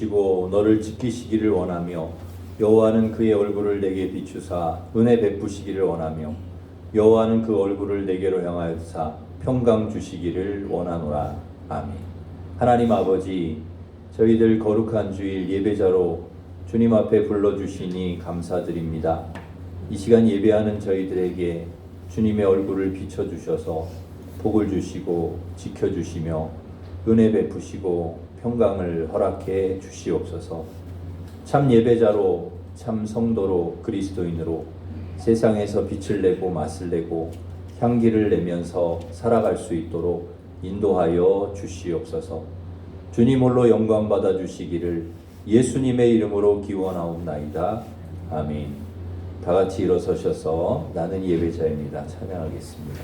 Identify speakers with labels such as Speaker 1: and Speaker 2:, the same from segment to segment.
Speaker 1: 주시고 너를 지키시기를 원하며 여호와는 그의 얼굴을 내게 비추사 은혜 베푸시기를 원하며 여호와는 그 얼굴을 내게로 향하여사 평강 주시기를 원하노라. 아멘. 하나님 아버지, 저희들 거룩한 주일 예배자로 주님 앞에 불러주시니 감사드립니다. 이 시간 예배하는 저희들에게 주님의 얼굴을 비춰주셔서 복을 주시고 지켜주시며 은혜 베푸시고 평강을 허락해 주시옵소서. 참 예배자로 참 성도로 그리스도인으로 세상에서 빛을 내고 맛을 내고 향기를 내면서 살아갈 수 있도록 인도하여 주시옵소서. 주님 홀로 영광 받아 주시기를 예수님의 이름으로 기원하옵나이다. 아멘. 다 같이 일어서셔서 나는 예배자입니다. 찬양하겠습니다.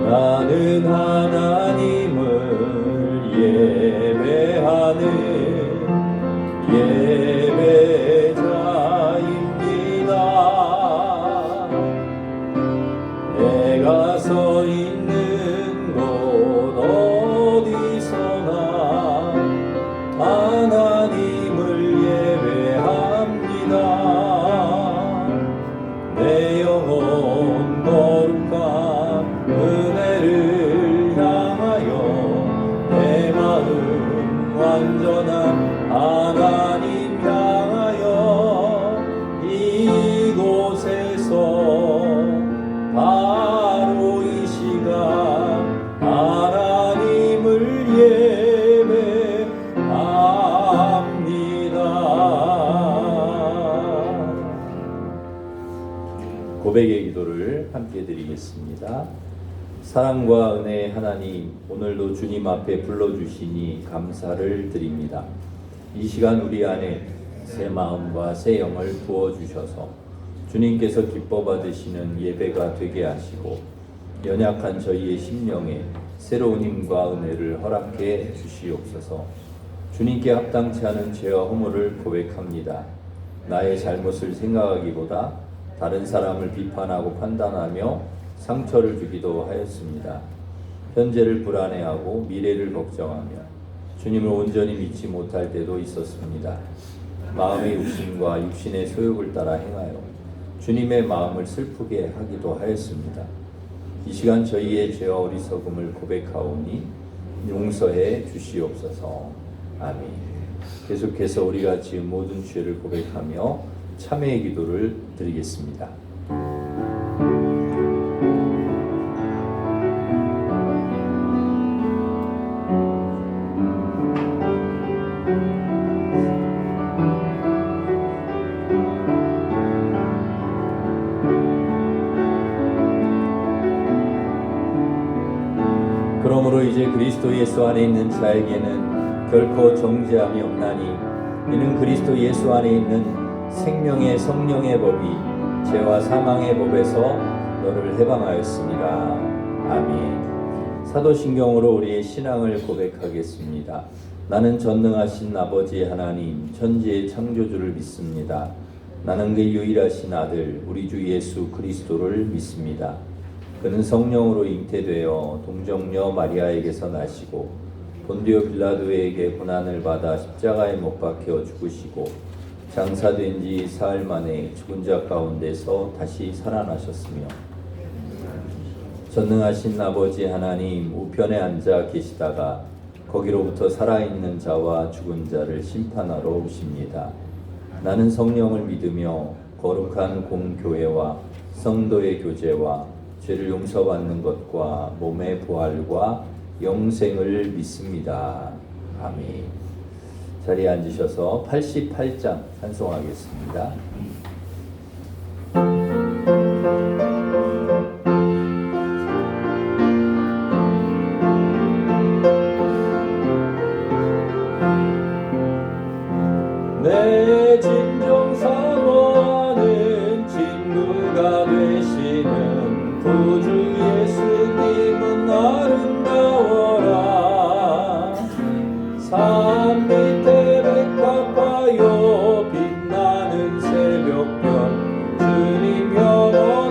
Speaker 1: 나는 하나님을 예배하는 예배자입니다. 내가 서 있는 곳 어디서나 하나님을 예배합니다. 내 영혼 거룩한 은혜를 향하여 내 마음 완전한 하나님 향하여 이곳에서 바로 이 시간 하나님을 예배합니다. 고백의 기도를 함께 드리겠습니다. 사랑과 은혜의 하나님, 오늘도 주님 앞에 불러주시니 감사를 드립니다. 이 시간 우리 안에 새 마음과 새 영을 부어주셔서 주님께서 기뻐 받으시는 예배가 되게 하시고 연약한 저희의 심령에 새로운 힘과 은혜를 허락해 주시옵소서. 주님께 합당치 않은 죄와 허물을 고백합니다. 나의 잘못을 생각하기보다 다른 사람을 비판하고 판단하며 상처를 주기도 하였습니다. 현재를 불안해하고 미래를 걱정하며 주님을 온전히 믿지 못할 때도 있었습니다. 마음의 욕심과 육신의 소욕을 따라 행하여 주님의 마음을 슬프게 하기도 하였습니다. 이 시간 저희의 죄와 어리석음을 고백하오니 용서해 주시옵소서. 아멘. 계속해서 우리가 지은 모든 죄를 고백하며 참회의 기도를 드리겠습니다. 그러므로 이제 그리스도 예수 안에 있는 자에게는 결코 정죄함이 없나니 이는 그리스도 예수 안에 있는 생명의 성령의 법이 죄와 사망의 법에서 너를 해방하였습니다. 아멘. 사도신경으로 우리의 신앙을 고백하겠습니다. 나는 전능하신 아버지 하나님 천지의 창조주를 믿습니다. 나는 그 유일하신 아들 우리 주 예수 그리스도를 믿습니다. 그는 성령으로 잉태되어 동정녀 마리아에게서 나시고 본디오 빌라도에게 고난을 받아 십자가에 못 박혀 죽으시고 장사된 지 사흘 만에 죽은 자 가운데서 다시 살아나셨으며 전능하신 아버지 하나님 우편에 앉아 계시다가 거기로부터 살아있는 자와 죽은 자를 심판하러 오십니다. 나는 성령을 믿으며 거룩한 공교회와 성도의 교제와 죄를 용서받는 것과 몸의 부활과 영생을 믿습니다. 아멘. 자리에 앉으셔서 88장 찬송하겠습니다. 내 진정 사모하는 친구가 되시는 구주 예수님은 아름다워라. 산 밑에 백합하여 빛나는 새벽별 주님 영원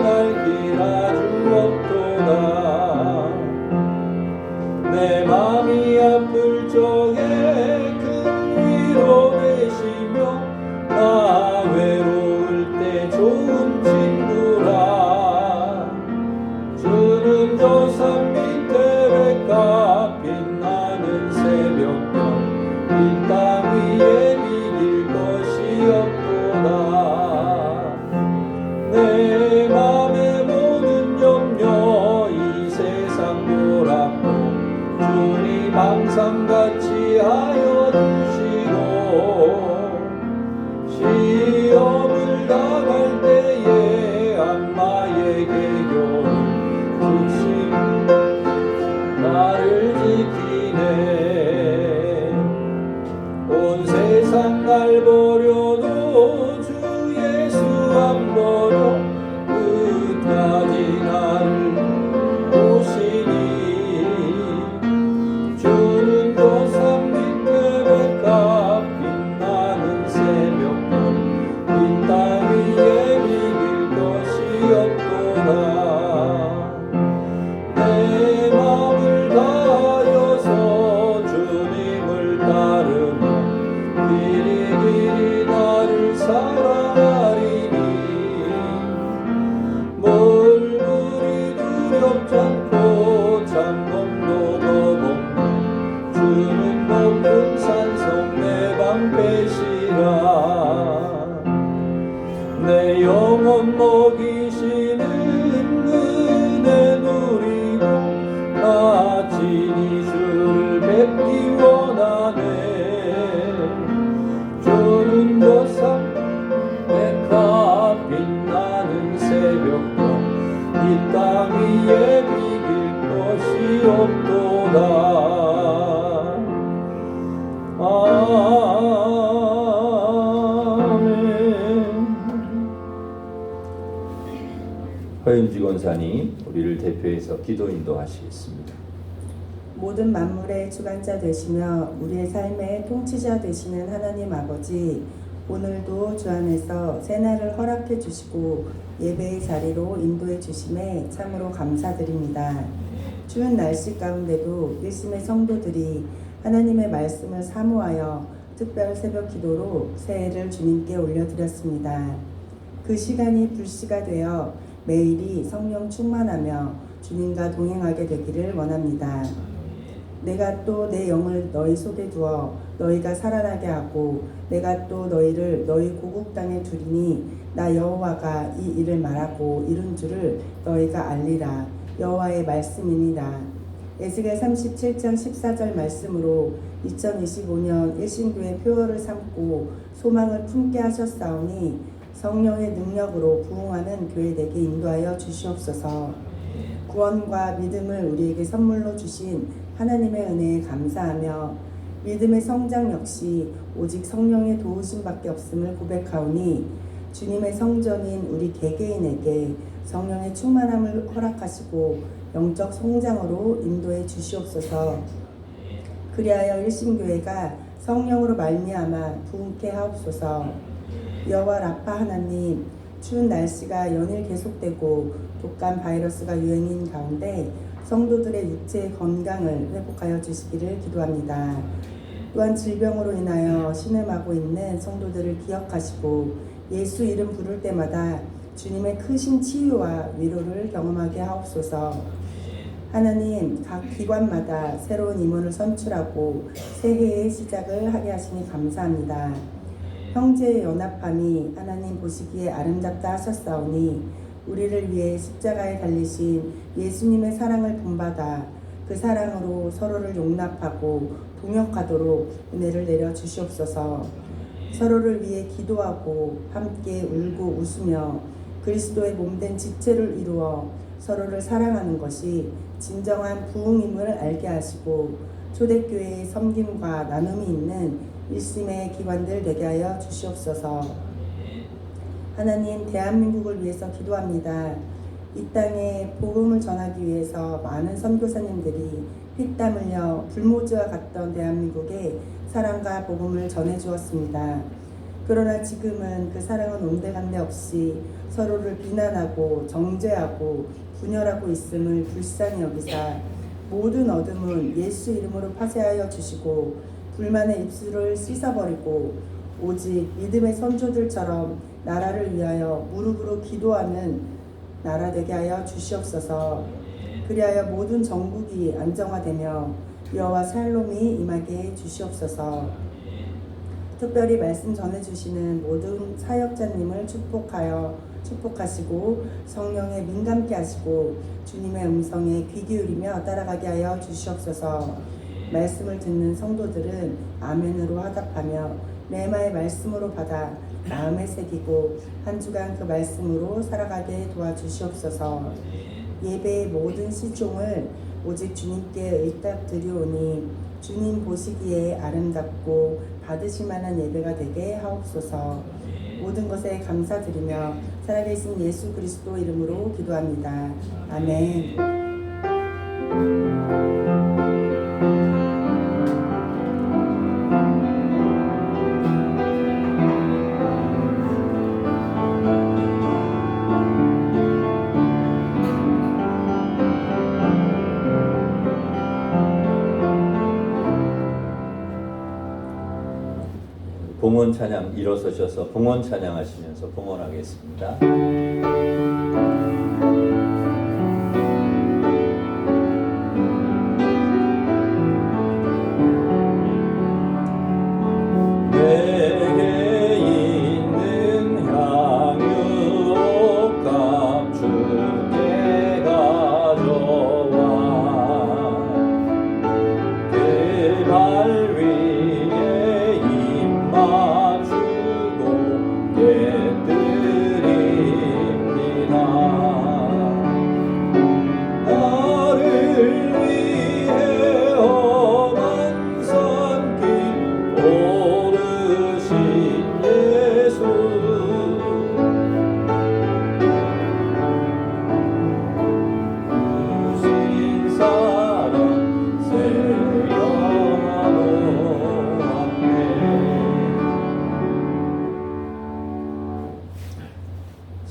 Speaker 1: 누리시는 은혜 누리고 나 친히 주를 뵙기 원하네. 주는 보사 백합 빛나는 새벽경 이 땅 위에 비길 것이 없도다. 허윤지 권사님, 우리를 대표해서 기도 인도하시겠습니다.
Speaker 2: 모든 만물의 주관자 되시며 우리의 삶의 통치자 되시는 하나님 아버지, 오늘도 주 안에서 새날을 허락해 주시고 예배의 자리로 인도해 주심에 참으로 감사드립니다. 추운 날씨 가운데도 일심의 성도들이 하나님의 말씀을 사모하여 특별 새벽 기도로 새해를 주님께 올려드렸습니다. 그 시간이 불씨가 되어 매일이 성령 충만하며 주님과 동행하게 되기를 원합니다. 내가 또 내 영을 너희 속에 두어 너희가 살아나게 하고 내가 또 너희를 너희 고국 땅에 두리니 나 여호와가 이 일을 말하고 이룬 줄을 너희가 알리라. 여호와의 말씀이니라. 에스겔 37장 14절 말씀으로 2025년 일신교회 표어를 삼고 소망을 품게 하셨사오니 성령의 능력으로 부흥하는 교회 되게 인도하여 주시옵소서. 구원과 믿음을 우리에게 선물로 주신 하나님의 은혜에 감사하며 믿음의 성장 역시 오직 성령의 도우심밖에 없음을 고백하오니 주님의 성전인 우리 개개인에게 성령의 충만함을 허락하시고 영적 성장으로 인도해 주시옵소서. 그리하여 일신교회가 성령으로 말미암아 부흥케 하옵소서. 여호와 라파 하나님, 추운 날씨가 연일 계속되고 독감 바이러스가 유행인 가운데 성도들의 육체의 건강을 회복하여 주시기를 기도합니다. 또한 질병으로 인하여 신음하고 있는 성도들을 기억하시고 예수 이름 부를 때마다 주님의 크신 치유와 위로를 경험하게 하옵소서. 하나님, 각 기관마다 새로운 임원을 선출하고 새해의 시작을 하게 하시니 감사합니다. 형제의 연합함이 하나님 보시기에 아름답다 하셨사오니 우리를 위해 십자가에 달리신 예수님의 사랑을 본받아 그 사랑으로 서로를 용납하고 동역하도록 은혜를 내려 주시옵소서. 서로를 위해 기도하고 함께 울고 웃으며 그리스도의 몸된 지체를 이루어 서로를 사랑하는 것이 진정한 부흥임을 알게 하시고 초대교회의 섬김과 나눔이 있는 일심의 기관들 되게 하여 주시옵소서. 하나님, 대한민국을 위해서 기도합니다. 이 땅에 복음을 전하기 위해서 많은 선교사님들이 피땀 흘려 불모지와 같던 대한민국에 사랑과 복음을 전해 주었습니다. 그러나 지금은 그 사랑은 온데간데 없이 서로를 비난하고 정죄하고 분열하고 있음을 불쌍히 여기사 모든 어둠은 예수 이름으로 파쇄하여 주시고 불만의 입술을 씻어버리고 오직 믿음의 선조들처럼 나라를 위하여 무릎으로 기도하는 나라 되게 하여 주시옵소서. 그리하여 모든 정국이 안정화되며 여호와 샬롬이 임하게 주시옵소서. 특별히 말씀 전해주시는 모든 사역자님을 축복하시고 성령에 민감케 하시고 주님의 음성에 귀 기울이며 따라가게 하여 주시옵소서. 말씀을 듣는 성도들은 아멘으로 화답하며 레마의 말씀으로 받아 마음에 새기고 한 주간 그 말씀으로 살아가게 도와주시옵소서. 예배의 모든 시종을 오직 주님께 의탁드리오니 주님 보시기에 아름답고 받으실 만한 예배가 되게 하옵소서. 모든 것에 감사드리며 살아계신 예수 그리스도 이름으로 기도합니다. 아멘.
Speaker 1: 봉헌 찬양 일어서셔서 봉헌 찬양하시면서 봉헌하겠습니다. 내게 있는 향유가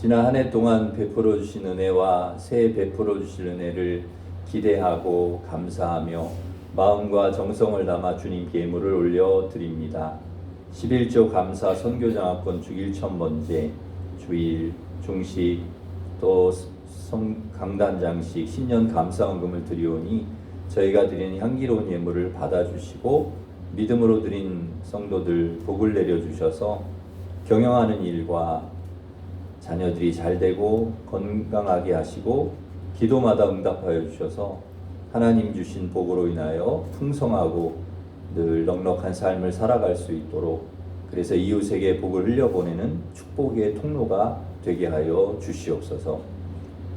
Speaker 1: 지난 한 해 동안 베풀어 주신 은혜와 새해 베풀어 주실 은혜를 기대하고 감사하며 마음과 정성을 담아 주님께 예물을 올려 드립니다. 11조 감사 선교장학권 주일 천번제, 주일, 중식, 또 강단장식, 신년 감사원금을 드리오니 저희가 드린 향기로운 예물을 받아주시고 믿음으로 드린 성도들 복을 내려주셔서 경영하는 일과 자녀들이 잘되고 건강하게 하시고 기도마다 응답하여 주셔서 하나님 주신 복으로 인하여 풍성하고 늘 넉넉한 삶을 살아갈 수 있도록, 그래서 이웃에게 복을 흘려보내는 축복의 통로가 되게 하여 주시옵소서.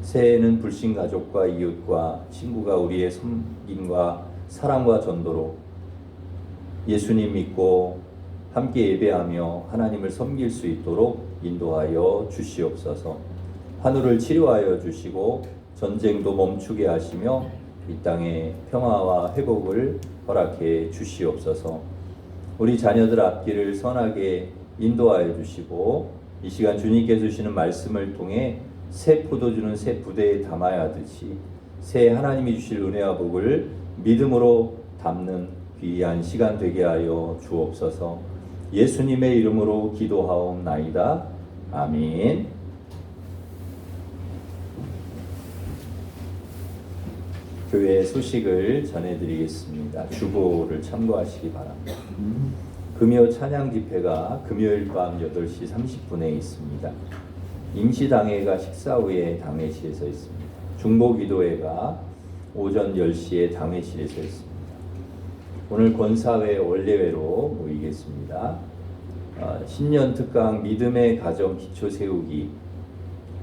Speaker 1: 새해에는 불신 가족과 이웃과 친구가 우리의 섬김과 사랑과 전도로 예수님 믿고 함께 예배하며 하나님을 섬길 수 있도록 인도하여 주시옵소서. 환우를 치료하여 주시고 전쟁도 멈추게 하시며 이 땅에 평화와 회복을 허락해 주시옵소서. 우리 자녀들 앞길을 선하게 인도하여 주시고 이 시간 주님께 주시는 말씀을 통해 새 포도주는 새 부대에 담아야 하듯이 새 하나님이 주실 은혜와 복을 믿음으로 담는 귀한 시간 되게 하여 주옵소서. 예수님의 이름으로 기도하옵나이다. 아멘. 교회 소식을 전해드리겠습니다. 주보를 참고하시기 바랍니다. 금요 찬양 집회가 금요일 밤 8시 30분에 있습니다. 임시당회가 식사 후에 당회실에서 있습니다. 중보기도회가 오전 10시에 당회실에서 있습니다. 오늘 권사회 원례회로 모이겠습니다. 신년 특강 믿음의 가정 기초 세우기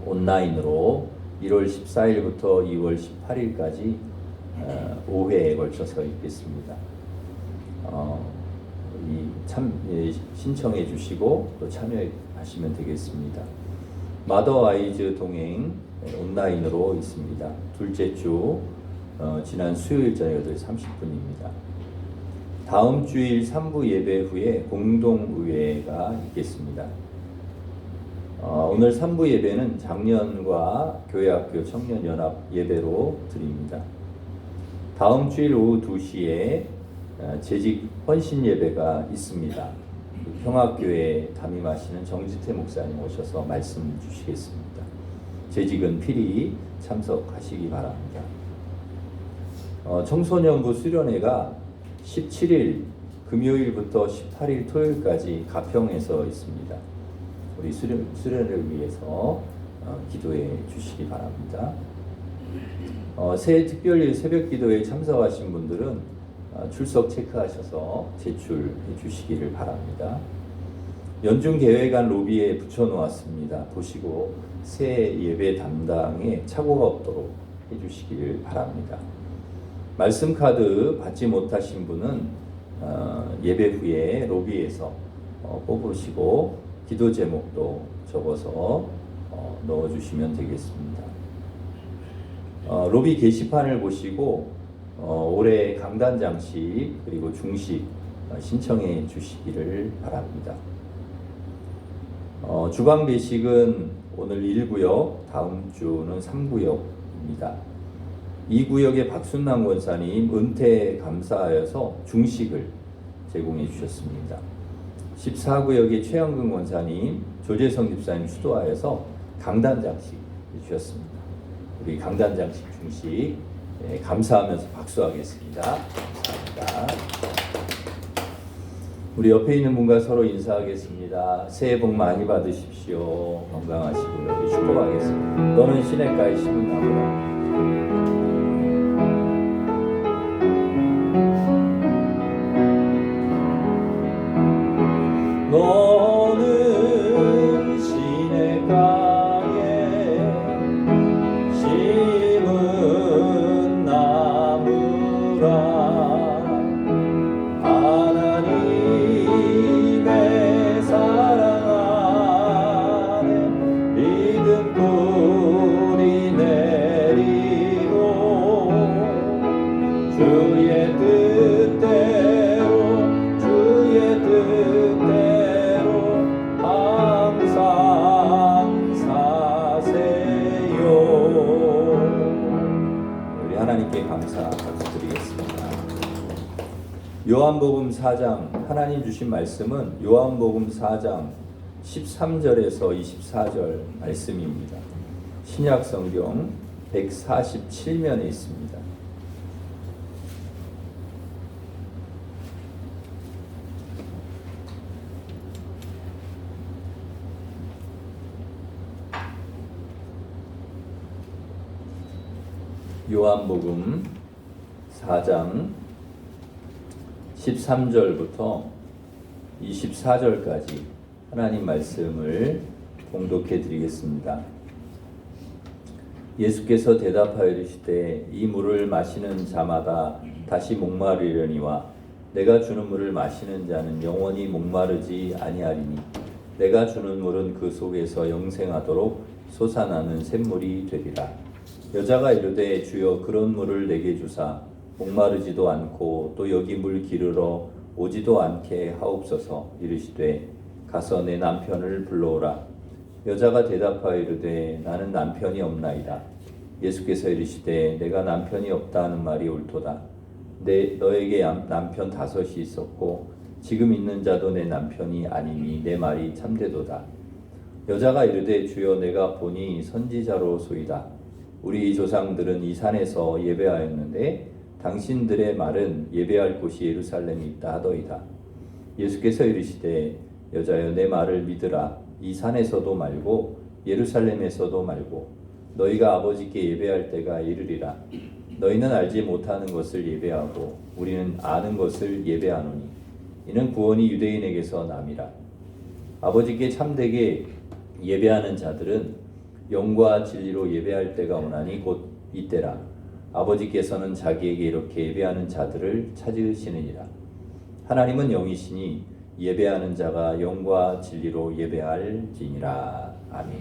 Speaker 1: 온라인으로 1월 14일부터 2월 18일까지 5회에 걸쳐서 있겠습니다. 신청해 주시고 또 참여하시면 되겠습니다. 마더 아이즈 동행 온라인으로 있습니다. 둘째 주 지난 수요일 저녁 8시 30분입니다. 다음 주일 3부 예배 후에 공동의회가 있겠습니다. 오늘 3부 예배는 장년과 교회학교 청년연합 예배로 드립니다. 다음 주일 오후 2시에 재직 헌신 예배가 있습니다. 평화교회 담임하시는 정지태 목사님 오셔서 말씀 주시겠습니다. 재직은 필히 참석하시기 바랍니다. 청소년부 수련회가 17일 금요일부터 18일 토요일까지 가평에서 있습니다. 우리 수련을 위해서 기도해 주시기 바랍니다. 새해 특별일 새벽 기도에 참석하신 분들은 출석 체크하셔서 제출해 주시기를 바랍니다. 연중계회관 로비에 붙여놓았습니다. 보시고 새해 예배 담당에 착오가 없도록 해주시기를 바랍니다. 말씀 카드 받지 못하신 분은 예배 후에 로비에서 뽑으시고 기도 제목도 적어서 넣어주시면 되겠습니다. 로비 게시판을 보시고 올해 강단 장식 그리고 중식 신청해 주시기를 바랍니다. 주방 배식은 오늘 1구역, 다음 주는 3구역입니다. 2구역의 박순남 권사님 은퇴 감사하여서 중식을 제공해 주셨습니다. 14구역의 최영근 권사님, 조재성 집사님 수도하여서 강단 장식 해주셨습니다. 우리 강단 장식 중식 감사하면서 박수하겠습니다. 감사합니다. 우리 옆에 있는 분과 서로 인사하겠습니다. 새해 복 많이 받으십시오. 건강하시고요. 우리 축복하겠습니다. 너는 시냇가에 심은 나무라. 너는 시냇가에 심은 나무라. 하나님의 사랑 안에 믿음 뿌리 내리고 하나님께 감사 드리겠습니다. 요한복음 4장 하나님 주신 말씀은 요한복음 4장 13절에서 24절 말씀입니다. 신약 성경 147면에 있습니다. 요한복음 4장 13절부터 24절까지 하나님 말씀을 봉독해 드리겠습니다. 예수께서 대답하여 이르시되 이 물을 마시는 자마다 다시 목마르려니와 내가 주는 물을 마시는 자는 영원히 목마르지 아니하리니 내가 주는 물은 그 속에서 영생하도록 솟아나는 샘물이 되리라. 여자가 이르되 주여 그런 물을 내게 주사 목마르지도 않고 또 여기 물 기르러 오지도 않게 하옵소서. 이르시되 가서 내 남편을 불러오라. 여자가 대답하여 이르되 나는 남편이 없나이다. 예수께서 이르시되 내가 남편이 없다는 말이 옳도다. 너에게 남편 5이 있었고 지금 있는 자도 내 남편이 아니니 내 말이 참되도다. 여자가 이르되 주여 내가 보니 선지자로소이다. 우리 조상들은 이 산에서 예배하였는데 당신들의 말은 예배할 곳이 예루살렘에 있다 하더이다. 예수께서 이르시되 여자여 내 말을 믿으라. 이 산에서도 말고 예루살렘에서도 말고 너희가 아버지께 예배할 때가 이르리라. 너희는 알지 못하는 것을 예배하고 우리는 아는 것을 예배하노니 이는 구원이 유대인에게서 남이라. 아버지께 참되게 예배하는 자들은 영과 진리로 예배할 때가 오나니 곧 이때라. 아버지께서는 자기에게 이렇게 예배하는 자들을 찾으시느니라. 하나님은 영이시니 예배하는 자가 영과 진리로 예배할지니라. 아멘.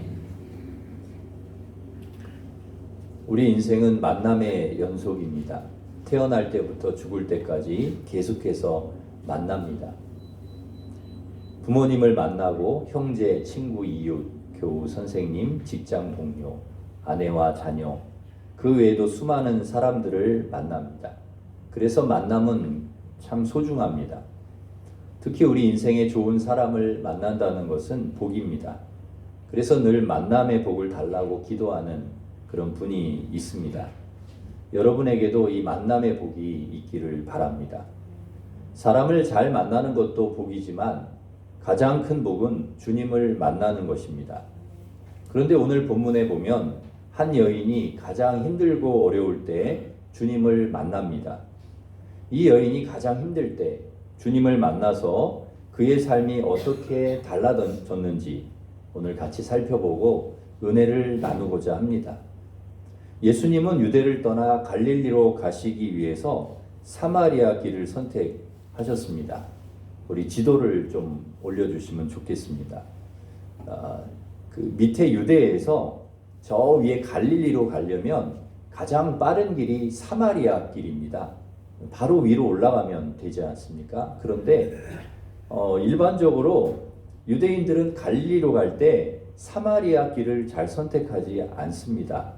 Speaker 1: 우리 인생은 만남의 연속입니다. 태어날 때부터 죽을 때까지 계속해서 만납니다. 부모님을 만나고 형제, 친구, 이웃, 교우, 선생님, 직장 동료, 아내와 자녀, 그 외에도 수많은 사람들을 만납니다. 그래서 만남은 참 소중합니다. 특히 우리 인생에 좋은 사람을 만난다는 것은 복입니다. 그래서 늘 만남의 복을 달라고 기도하는 그런 분이 있습니다. 여러분에게도 이 만남의 복이 있기를 바랍니다. 사람을 잘 만나는 것도 복이지만 가장 큰 복은 주님을 만나는 것입니다. 그런데 오늘 본문에 보면 한 여인이 가장 힘들고 어려울 때 주님을 만납니다. 이 여인이 가장 힘들 때 주님을 만나서 그의 삶이 어떻게 달라졌는지 오늘 같이 살펴보고 은혜를 나누고자 합니다. 예수님은 유대를 떠나 갈릴리로 가시기 위해서 사마리아 길을 선택하셨습니다. 우리 지도를 좀 올려주시면 좋겠습니다. 그 밑에 유대에서 저 위에 갈릴리로 가려면 가장 빠른 길이 사마리아 길입니다. 바로 위로 올라가면 되지 않습니까? 그런데 일반적으로 유대인들은 갈릴리로 갈 때 사마리아 길을 잘 선택하지 않습니다.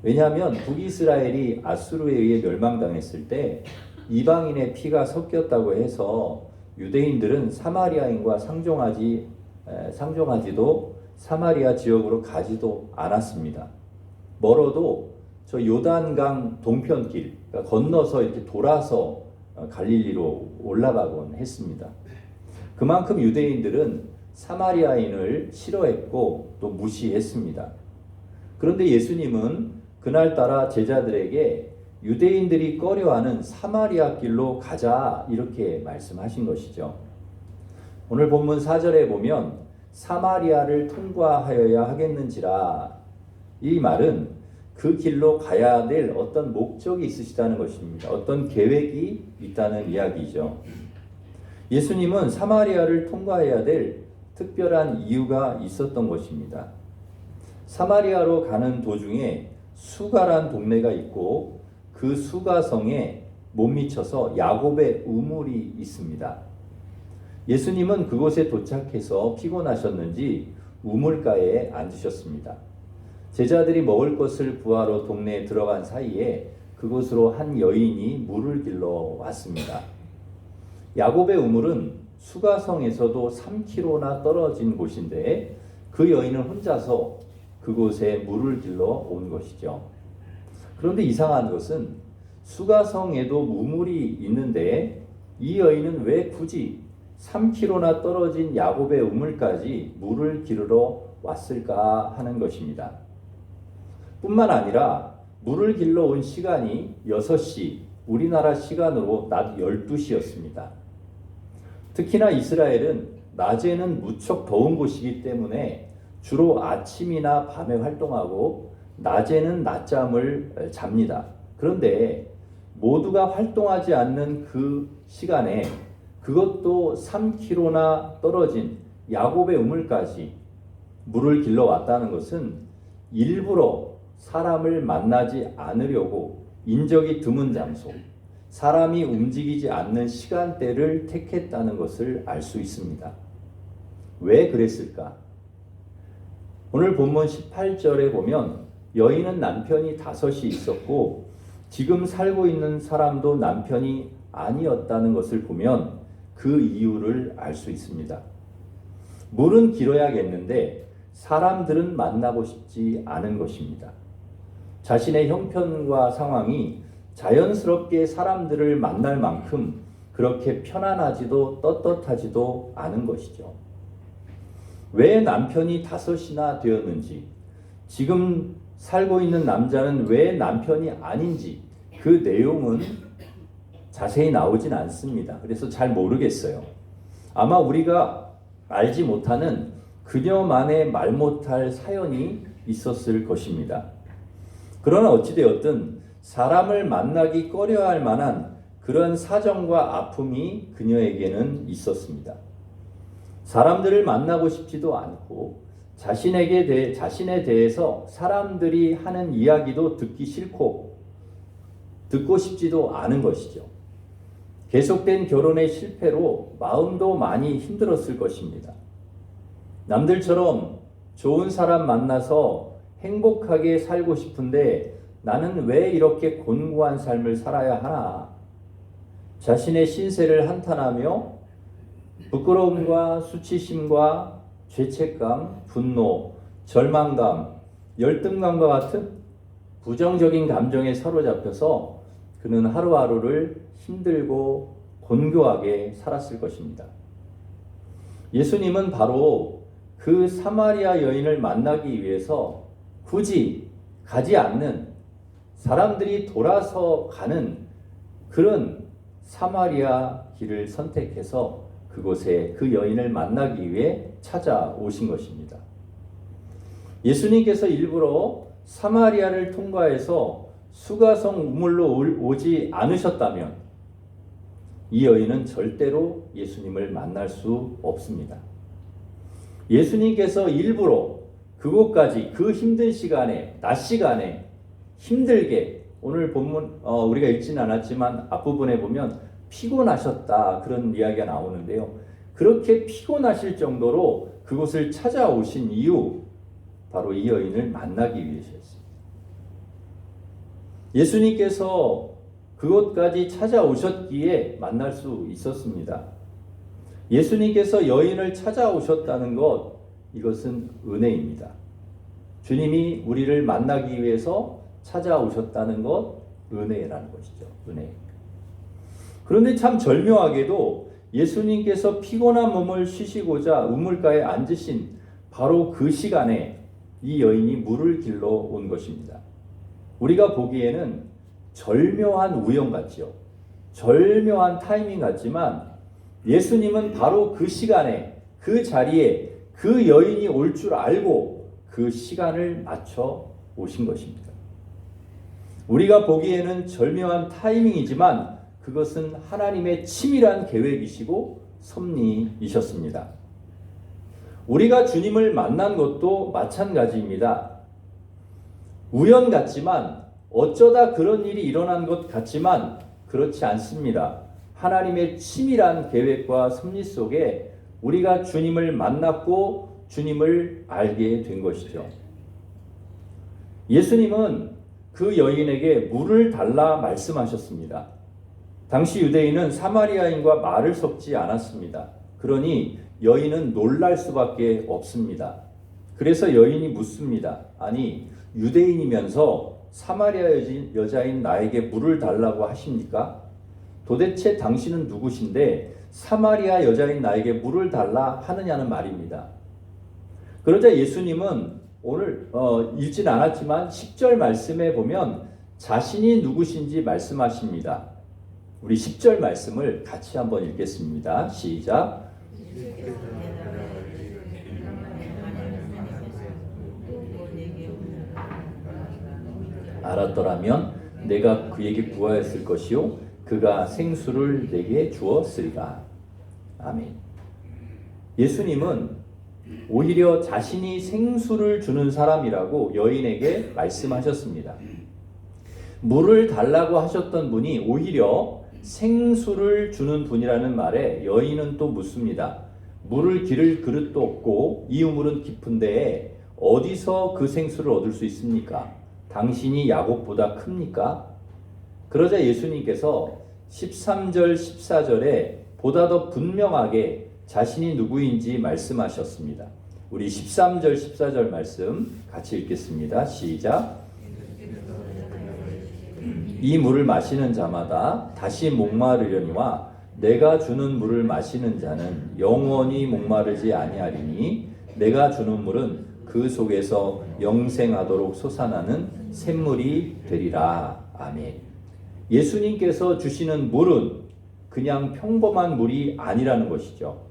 Speaker 1: 왜냐하면 북이스라엘이 아수르에 의해 멸망당했을 때 이방인의 피가 섞였다고 해서 유대인들은 사마리아인과 상종하지도 사마리아 지역으로 가지도 않았습니다. 멀어도 저 요단강 동편길, 그러니까 건너서 이렇게 돌아서 갈릴리로 올라가곤 했습니다. 그만큼 유대인들은 사마리아인을 싫어했고 또 무시했습니다. 그런데 예수님은 그날따라 제자들에게 유대인들이 꺼려하는 사마리아 길로 가자 이렇게 말씀하신 것이죠. 오늘 본문 4절에 보면 사마리아를 통과하여야 하겠는지라, 이 말은 그 길로 가야 될 어떤 목적이 있으시다는 것입니다. 어떤 계획이 있다는 이야기죠. 예수님은 사마리아를 통과해야 될 특별한 이유가 있었던 것입니다. 사마리아로 가는 도중에 수가란 동네가 있고 그 수가성에 못 미쳐서 야곱의 우물이 있습니다. 예수님은 그곳에 도착해서 피곤하셨는지 우물가에 앉으셨습니다. 제자들이 먹을 것을 구하러 동네에 들어간 사이에 그곳으로 한 여인이 물을 길러 왔습니다. 야곱의 우물은 수가성에서도 3km나 떨어진 곳인데 그 여인은 혼자서 그곳에 물을 길러 온 것이죠. 그런데 이상한 것은 수가성에도 우물이 있는데 이 여인은 왜 굳이 3km나 떨어진 야곱의 우물까지 물을 기르러 왔을까 하는 것입니다. 뿐만 아니라 물을 길러 온 시간이 6시, 우리나라 시간으로 낮 12시였습니다. 특히나 이스라엘은 낮에는 무척 더운 곳이기 때문에 주로 아침이나 밤에 활동하고 낮에는 낮잠을 잡니다. 그런데 모두가 활동하지 않는 그 시간에 그것도 3km나 떨어진 야곱의 우물까지 물을 길러 왔다는 것은 일부러 사람을 만나지 않으려고 인적이 드문 장소, 사람이 움직이지 않는 시간대를 택했다는 것을 알 수 있습니다. 왜 그랬을까? 오늘 본문 18절에 보면 여인은 남편이 5이 있었고 지금 살고 있는 사람도 남편이 아니었다는 것을 보면 그 이유를 알 수 있습니다. 물은 길어야겠는데 사람들은 만나고 싶지 않은 것입니다. 자신의 형편과 상황이 자연스럽게 사람들을 만날 만큼 그렇게 편안하지도 떳떳하지도 않은 것이죠. 왜 남편이 5이나 되었는지, 지금 살고 있는 남자는 왜 남편이 아닌지 그 내용은 자세히 나오진 않습니다. 그래서 잘 모르겠어요. 아마 우리가 알지 못하는 그녀만의 말 못할 사연이 있었을 것입니다. 그러나 어찌되었든 사람을 만나기 꺼려할 만한 그런 사정과 아픔이 그녀에게는 있었습니다. 사람들을 만나고 싶지도 않고 자신에 대해서 사람들이 하는 이야기도 듣기 싫고 듣고 싶지도 않은 것이죠. 계속된 결혼의 실패로 마음도 많이 힘들었을 것입니다. 남들처럼 좋은 사람 만나서 행복하게 살고 싶은데 나는 왜 이렇게 곤고한 삶을 살아야 하나? 자신의 신세를 한탄하며 부끄러움과 수치심과 죄책감, 분노, 절망감, 열등감과 같은 부정적인 감정에 사로잡혀서 그는 하루하루를 힘들고 곤고하게 살았을 것입니다. 예수님은 바로 그 사마리아 여인을 만나기 위해서 굳이 가지 않는, 사람들이 돌아서 가는 그런 사마리아 길을 선택해서 그곳에 그 여인을 만나기 위해 찾아오신 것입니다. 예수님께서 일부러 사마리아를 통과해서 수가성 우물로 오지 않으셨다면 이 여인은 절대로 예수님을 만날 수 없습니다. 예수님께서 일부러 그곳까지 그 힘든 시간에, 낮 시간에 힘들게, 오늘 본문 우리가 읽지는 않았지만 앞부분에 보면 피곤하셨다 그런 이야기가 나오는데요. 그렇게 피곤하실 정도로 그곳을 찾아오신 이유, 바로 이 여인을 만나기 위해서였습니다. 예수님께서 그곳까지 찾아오셨기에 만날 수 있었습니다. 예수님께서 여인을 찾아오셨다는 것, 이것은 은혜입니다. 주님이 우리를 만나기 위해서 찾아오셨다는 것, 은혜라는 것이죠. 은혜. 그런데 참 절묘하게도 예수님께서 피곤한 몸을 쉬시고자 우물가에 앉으신 바로 그 시간에 이 여인이 물을 길러 온 것입니다. 우리가 보기에는 절묘한 우연 같지요. 절묘한 타이밍 같지만 예수님은 바로 그 시간에, 그 자리에 그 여인이 올 줄 알고 그 시간을 맞춰 오신 것입니다. 우리가 보기에는 절묘한 타이밍이지만 그것은 하나님의 치밀한 계획이시고 섭리이셨습니다. 우리가 주님을 만난 것도 마찬가지입니다. 우연 같지만, 어쩌다 그런 일이 일어난 것 같지만 그렇지 않습니다. 하나님의 치밀한 계획과 섭리 속에 우리가 주님을 만났고 주님을 알게 된 것이죠. 예수님은 그 여인에게 물을 달라 말씀하셨습니다. 당시 유대인은 사마리아인과 말을 섞지 않았습니다. 그러니 여인은 놀랄 수밖에 없습니다. 그래서 여인이 묻습니다. 아니, 유대인이면서 사마리아 여자인 나에게 물을 달라고 하십니까? 도대체 당신은 누구신데 사마리아 여자인 나에게 물을 달라 하느냐는 말입니다. 그러자 예수님은 오늘 읽진 않았지만 10절 말씀에 보면 자신이 누구신지 말씀하십니다. 우리 10절 말씀을 같이 한번 읽겠습니다. 시작. 알았더라면 내가 그에게 구하였을 것이요 그가 생수를 내게 주었으리라. 아멘. 예수님은 오히려 자신이 생수를 주는 사람이라고 여인에게 말씀하셨습니다. 물을 달라고 하셨던 분이 오히려 생수를 주는 분이라는 말에 여인은 또 묻습니다. 물을 기를 그릇도 없고 이 우물은 깊은데 어디서 그 생수를 얻을 수 있습니까? 당신이 야곱보다 큽니까? 그러자 예수님께서 13절 14절에 보다 더 분명하게 자신이 누구인지 말씀하셨습니다. 우리 13절 14절 말씀 같이 읽겠습니다. 시작. 이 물을 마시는 자마다 다시 목마르려니와 내가 주는 물을 마시는 자는 영원히 목마르지 아니하리니 내가 주는 물은 그 속에서 영생하도록 솟아나는 샘물이 되리라. 아멘. 예수님께서 주시는 물은 그냥 평범한 물이 아니라는 것이죠.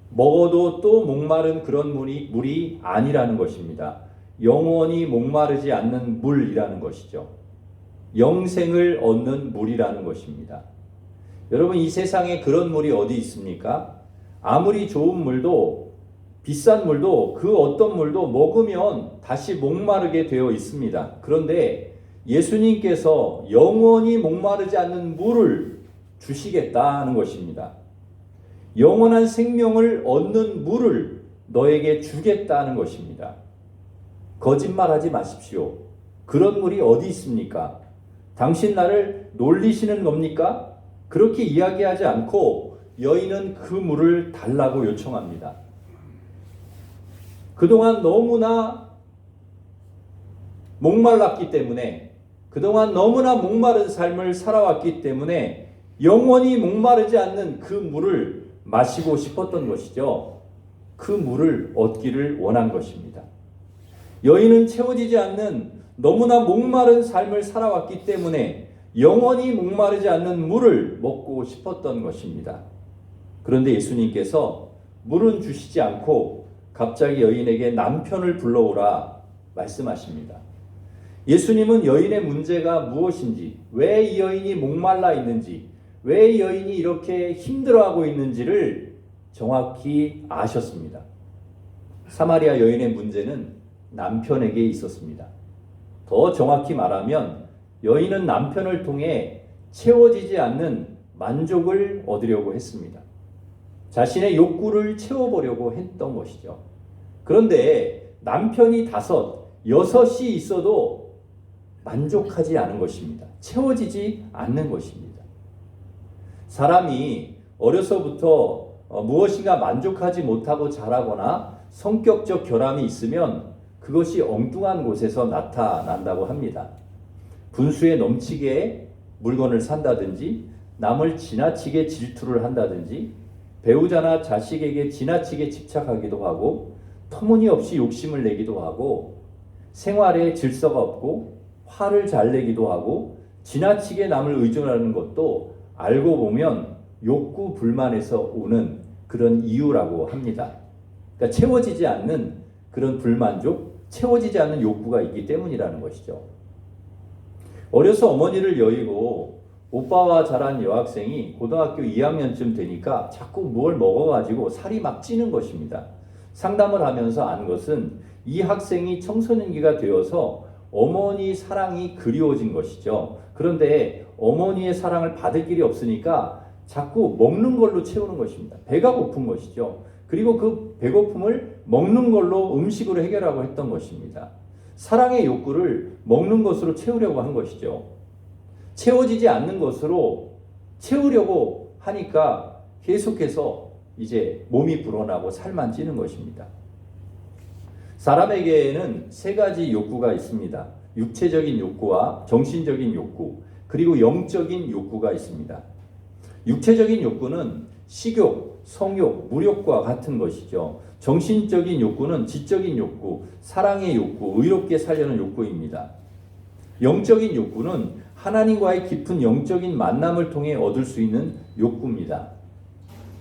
Speaker 1: 먹어도 또 목마른 그런 물이 아니라는 것입니다. 영원히 목마르지 않는 물이라는 것이죠. 영생을 얻는 물이라는 것입니다. 여러분, 이 세상에 그런 물이 어디 있습니까? 아무리 좋은 물도 비싼 물도 그 어떤 물도 먹으면 다시 목마르게 되어 있습니다. 그런데 예수님께서 영원히 목마르지 않는 물을 주시겠다는 것입니다. 영원한 생명을 얻는 물을 너에게 주겠다는 것입니다. 거짓말하지 마십시오. 그런 물이 어디 있습니까? 당신 나를 놀리시는 겁니까? 그렇게 이야기하지 않고 여인은 그 물을 달라고 요청합니다. 그동안 너무나 목말랐기 때문에, 그동안 너무나 목마른 삶을 살아왔기 때문에 영원히 목마르지 않는 그 물을 마시고 싶었던 것이죠. 그 물을 얻기를 원한 것입니다. 여인은 채워지지 않는 너무나 목마른 삶을 살아왔기 때문에 영원히 목마르지 않는 물을 먹고 싶었던 것입니다. 그런데 예수님께서 물은 주시지 않고 갑자기 여인에게 남편을 불러오라 말씀하십니다. 예수님은 여인의 문제가 무엇인지, 왜 이 여인이 목말라 있는지, 왜 이 여인이 이렇게 힘들어하고 있는지를 정확히 아셨습니다. 사마리아 여인의 문제는 남편에게 있었습니다. 더 정확히 말하면 여인은 남편을 통해 채워지지 않는 만족을 얻으려고 했습니다. 자신의 욕구를 채워보려고 했던 것이죠. 그런데 남편이 5, 6이 있어도 만족하지 않은 것입니다. 채워지지 않는 것입니다. 사람이 어려서부터 무엇인가 만족하지 못하고 자라거나 성격적 결함이 있으면 그것이 엉뚱한 곳에서 나타난다고 합니다. 분수에 넘치게 물건을 산다든지, 남을 지나치게 질투를 한다든지, 배우자나 자식에게 지나치게 집착하기도 하고, 터무니없이 욕심을 내기도 하고, 생활에 질서가 없고 화를 잘 내기도 하고, 지나치게 남을 의존하는 것도 알고 보면 욕구 불만에서 오는 그런 이유라고 합니다. 그러니까 채워지지 않는 그런 불만족, 채워지지 않는 욕구가 있기 때문이라는 것이죠. 어려서 어머니를 여의고 오빠와 자란 여학생이 고등학교 2학년쯤 되니까 자꾸 뭘 먹어가지고 살이 막 찌는 것입니다. 상담을 하면서 안 것은 이 학생이 청소년기가 되어서 어머니 사랑이 그리워진 것이죠. 그런데 어머니의 사랑을 받을 길이 없으니까 자꾸 먹는 걸로 채우는 것입니다. 배가 고픈 것이죠. 그리고 그 배고픔을 먹는 걸로 음식으로 해결하고 했던 것입니다. 사랑의 욕구를 먹는 것으로 채우려고 한 것이죠. 채워지지 않는 것으로 채우려고 하니까 계속해서 이제 몸이 불어나고 살만 찌는 것입니다. 사람에게는 세 가지 욕구가 있습니다. 육체적인 욕구와 정신적인 욕구, 그리고 영적인 욕구가 있습니다. 육체적인 욕구는 식욕, 성욕, 물욕과 같은 것이죠. 정신적인 욕구는 지적인 욕구, 사랑의 욕구, 의롭게 살려는 욕구입니다. 영적인 욕구는 하나님과의 깊은 영적인 만남을 통해 얻을 수 있는 욕구입니다.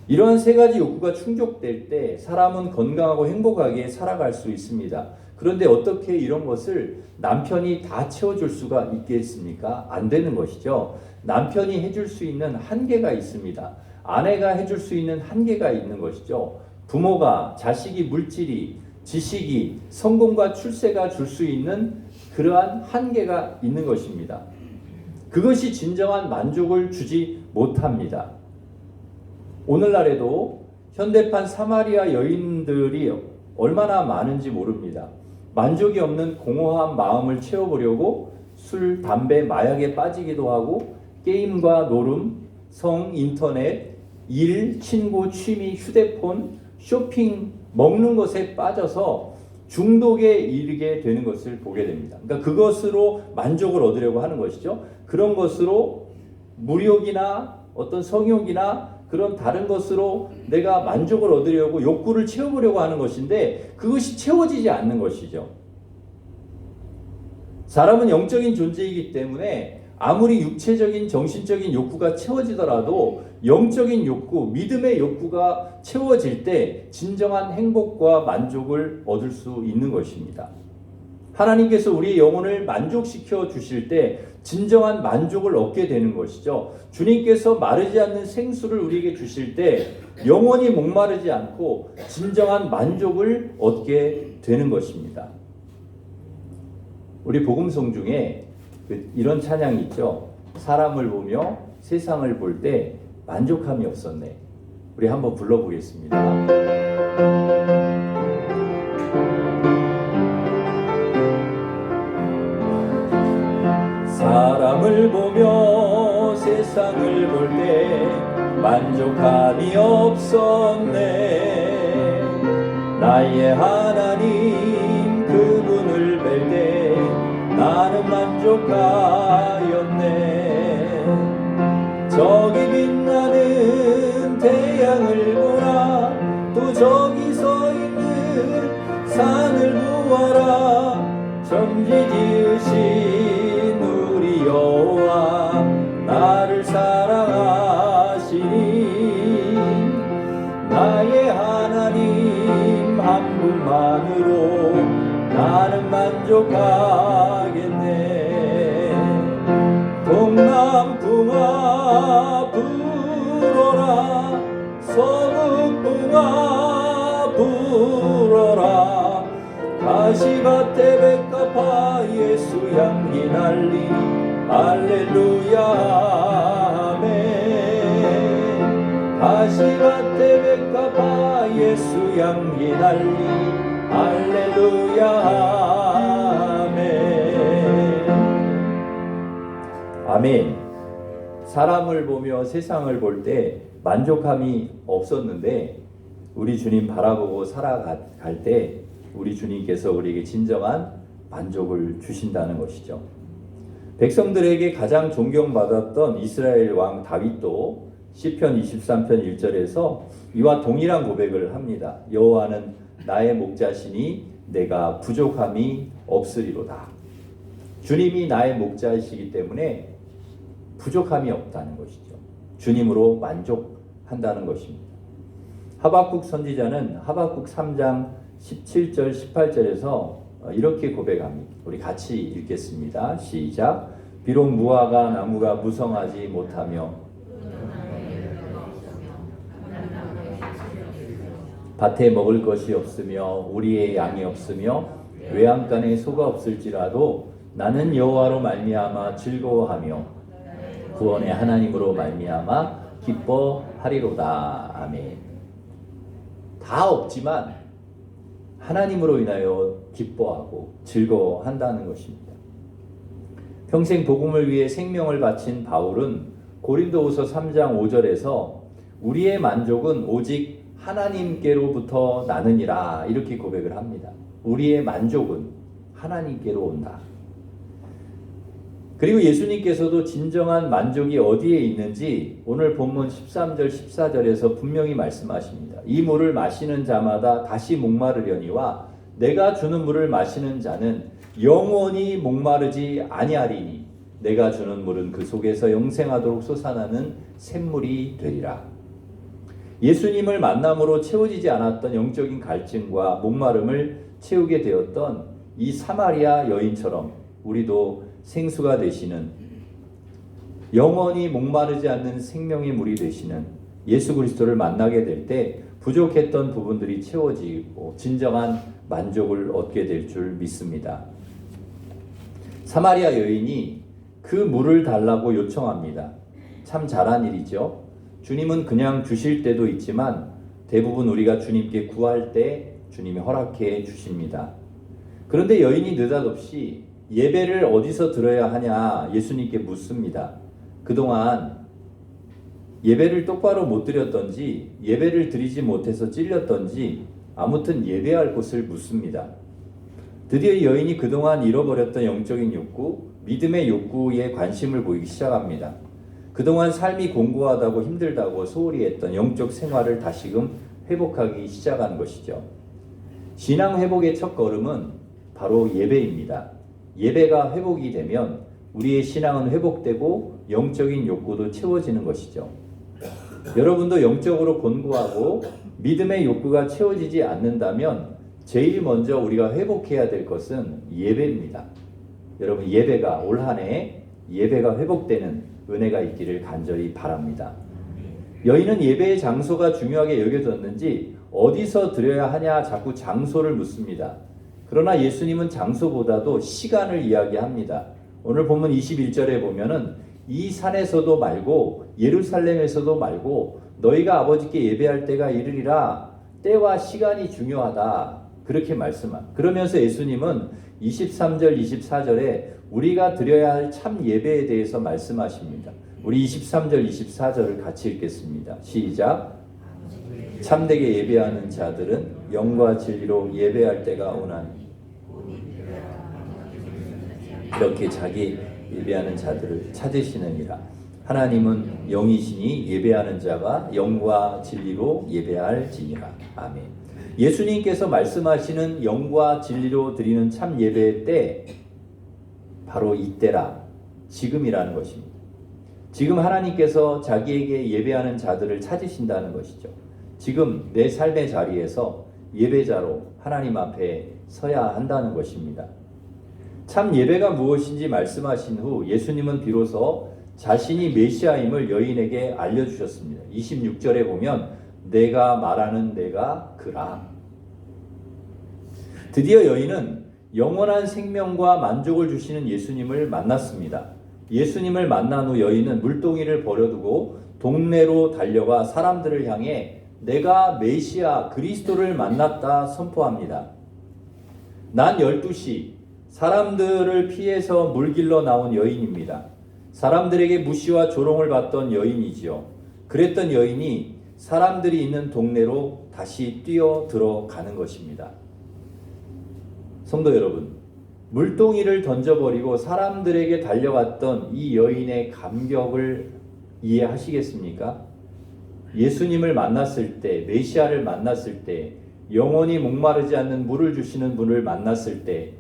Speaker 1: 이러한 세 가지 욕구가 충족될 때 사람은 건강하고 행복하게 살아갈 수 있습니다. 그런데 어떻게 이런 것을 남편이 다 채워줄 수가 있겠습니까? 안 되는 것이죠. 남편이 해줄 수 있는 한계가 있습니다. 아내가 해줄 수 있는 한계가 있는 것이죠. 부모가 자식이 물질이, 지식이, 성공과 출세가 줄 수 있는 그러한 한계가 있는 것입니다. 그것이 진정한 만족을 주지 못합니다. 오늘날에도 현대판 사마리아 여인들이 얼마나 많은지 모릅니다. 만족이 없는 공허한 마음을 채워보려고 술, 담배, 마약에 빠지기도 하고 게임과 노름, 성, 인터넷, 일, 친구, 취미, 휴대폰, 쇼핑, 먹는 것에 빠져서 중독에 이르게 되는 것을 보게 됩니다. 그러니까 그것으로 만족을 얻으려고 하는 것이죠. 그런 것으로 물욕이나 어떤 성욕이나 그런 다른 것으로 내가 만족을 얻으려고 욕구를 채워보려고 하는 것인데 그것이 채워지지 않는 것이죠. 사람은 영적인 존재이기 때문에 아무리 육체적인 정신적인 욕구가 채워지더라도 영적인 욕구, 믿음의 욕구가 채워질 때 진정한 행복과 만족을 얻을 수 있는 것입니다. 하나님께서 우리의 영혼을 만족시켜 주실 때 진정한 만족을 얻게 되는 것이죠. 주님께서 마르지 않는 생수를 우리에게 주실 때 영원히 목마르지 않고 진정한 만족을 얻게 되는 것입니다. 우리 복음송 중에 이런 찬양이 있죠. 사람을 보며 세상을 볼 때 만족함이 없었네. 우리 한번 불러보겠습니다. 사람을 보며 세상을 볼 때 만족함이 없었네. 나의 하나님 그분을 뵐 때 나는 만족하였네. 저기 빛나는 태양을 보라. 또 저기 서 있는 산을 보아라. 천지 지으신 우리 여호와 나를 사랑하시니 나의 하나님 한 분만으로 나는 만족하겠네. 동남풍아 불어라. 서북풍아 불어라. 가시밭에 백합화 예수 향기 날리니 할렐루야 아멘. 가시밭에 백합화 예수 향기 날리니 할렐루야 아멘. 아멘. 사람을 보며 세상을 볼 때 만족함이 없었는데 우리 주님 바라보고 살아갈 때 우리 주님께서 우리에게 진정한 만족을 주신다는 것이죠. 백성들에게 가장 존경받았던 이스라엘 왕 다윗도 시편 23편 1절에서 이와 동일한 고백을 합니다. 여호와는 나의 목자시니 내가 부족함이 없으리로다. 주님이 나의 목자이시기 때문에 부족함이 없다는 것이죠. 주님으로 만족한다는 것입니다. 하박국 선지자는 하박국 3장 17절 18절에서 이렇게 고백합니다. 우리 같이 읽겠습니다. 시작. 비록 무화과 나무가 무성하지 못하며 밭에 먹을 것이 없으며 우리의 양이 없으며 외양간에 소가 없을지라도 나는 여호와로 말미암아 즐거워하며 구원의 하나님으로 말미암아 기뻐하리로다. 아멘. 다 없지만 하나님으로 인하여 기뻐하고 즐거워한다는 것입니다. 평생 복음을 위해 생명을 바친 바울은 고린도후서 3장 5절에서 우리의 만족은 오직 하나님께로부터 나느니라 이렇게 고백을 합니다. 우리의 만족은 하나님께로 온다. 그리고 예수님께서도 진정한 만족이 어디에 있는지 오늘 본문 13절 14절에서 분명히 말씀하십니다. 이 물을 마시는 자마다 다시 목마르려니와 내가 주는 물을 마시는 자는 영원히 목마르지 아니하리니 내가 주는 물은 그 속에서 영생하도록 솟아나는 샘물이 되리라. 예수님을 만남으로 채워지지 않았던 영적인 갈증과 목마름을 채우게 되었던 이 사마리아 여인처럼 우리도 생수가 되시는, 영원히 목마르지 않는 생명의 물이 되시는 예수 그리스도를 만나게 될 때 부족했던 부분들이 채워지고 진정한 만족을 얻게 될 줄 믿습니다. 사마리아 여인이 그 물을 달라고 요청합니다. 참 잘한 일이죠. 주님은 그냥 주실 때도 있지만 대부분 우리가 주님께 구할 때 주님이 허락해 주십니다. 그런데 여인이 느닷없이 예배를 어디서 드려야 하냐 예수님께 묻습니다. 그동안 예배를 똑바로 못 드렸던지 예배를 드리지 못해서 찔렸던지 아무튼 예배할 곳을 묻습니다. 드디어 여인이 그동안 잃어버렸던 영적인 욕구, 믿음의 욕구에 관심을 보이기 시작합니다. 그동안 삶이 공고하다고 힘들다고 소홀히 했던 영적 생활을 다시금 회복하기 시작한 것이죠. 신앙 회복의 첫 걸음은 바로 예배입니다. 예배가 회복이 되면 우리의 신앙은 회복되고 영적인 욕구도 채워지는 것이죠. 여러분도 영적으로 곤고하고 믿음의 욕구가 채워지지 않는다면 제일 먼저 우리가 회복해야 될 것은 예배입니다. 여러분 예배가 올 한 해 예배가 회복되는 은혜가 있기를 간절히 바랍니다. 여인은 예배의 장소가 중요하게 여겨졌는지 어디서 드려야 하냐 자꾸 장소를 묻습니다. 그러나 예수님은 장소보다도 시간을 이야기합니다. 오늘 본문 21절에 보면은 이 산에서도 말고 예루살렘에서도 말고 너희가 아버지께 예배할 때가 이르리라. 때와 시간이 중요하다. 그렇게 말씀합니다. 그러면서 예수님은 23절 24절에 우리가 드려야 할 참 예배에 대해서 말씀하십니다. 우리 23절 24절을 같이 읽겠습니다. 시작. 참되게 예배하는 자들은 영과 진리로 예배할 때가 오나니 이렇게 자기 예배하는 자들을 찾으시느니라. 하나님은 영이시니 예배하는 자가 영과 진리로 예배할지니라. 아멘. 예수님께서 말씀하시는 영과 진리로 드리는 참 예배의 때 바로 이때라, 지금이라는 것입니다. 지금 하나님께서 자기에게 예배하는 자들을 찾으신다는 것이죠. 지금 내 삶의 자리에서 예배자로 하나님 앞에 서야 한다는 것입니다. 참 예배가 무엇인지 말씀하신 후 예수님은 비로소 자신이 메시아임을 여인에게 알려주셨습니다. 26절에 보면 내가 말하는 내가 그라. 드디어 여인은 영원한 생명과 만족을 주시는 예수님을 만났습니다. 예수님을 만난 후 여인은 물동이를 버려두고 동네로 달려가 사람들을 향해 내가 메시아 그리스도를 만났다 선포합니다. 난 12시 사람들을 피해서 물길로 나온 여인입니다. 사람들에게 무시와 조롱을 받던 여인이지요. 그랬던 여인이 사람들이 있는 동네로 다시 뛰어 들어가는 것입니다. 성도 여러분, 물동이를 던져버리고 사람들에게 달려갔던 이 여인의 감격을 이해하시겠습니까? 예수님을 만났을 때, 메시아를 만났을 때, 영원히 목마르지 않는 물을 주시는 분을 만났을 때,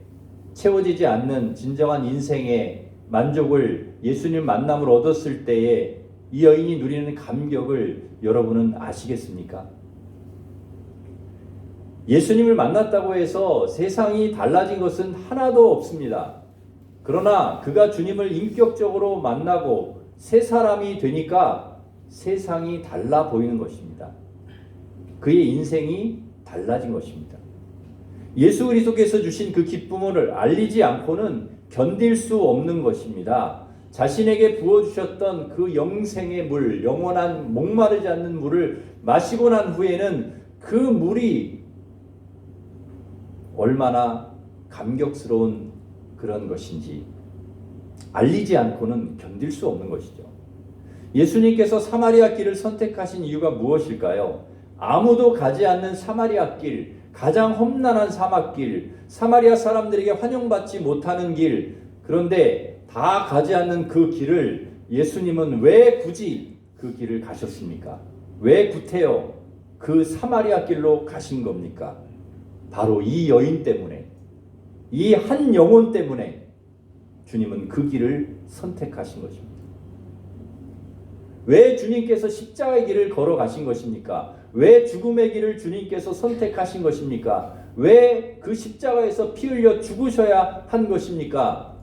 Speaker 1: 채워지지 않는 진정한 인생의 만족을 예수님 만남을 얻었을 때에 이 여인이 누리는 감격을 여러분은 아시겠습니까? 예수님을 만났다고 해서 세상이 달라진 것은 하나도 없습니다. 그러나 그가 주님을 인격적으로 만나고 새 사람이 되니까 세상이 달라 보이는 것입니다. 그의 인생이 달라진 것입니다. 예수 그리스도께서 주신 그 기쁨을 알리지 않고는 견딜 수 없는 것입니다. 자신에게 부어주셨던 그 영생의 물, 영원한 목마르지 않는 물을 마시고 난 후에는 그 물이 얼마나 감격스러운 그런 것인지 알리지 않고는 견딜 수 없는 것이죠. 예수님께서 사마리아 길을 선택하신 이유가 무엇일까요? 아무도 가지 않는 사마리아 길, 가장 험난한 사막길, 사마리아 사람들에게 환영받지 못하는 길, 그런데 다 가지 않는 그 길을 예수님은 왜 굳이 그 길을 가셨습니까? 왜 구태여 그 사마리아 길로 가신 겁니까? 바로 이 여인 때문에, 이 한 영혼 때문에 주님은 그 길을 선택하신 것입니다. 왜 주님께서 십자가의 길을 걸어가신 것입니까? 왜 죽음의 길을 주님께서 선택하신 것입니까? 왜 그 십자가에서 피 흘려 죽으셔야 한 것입니까?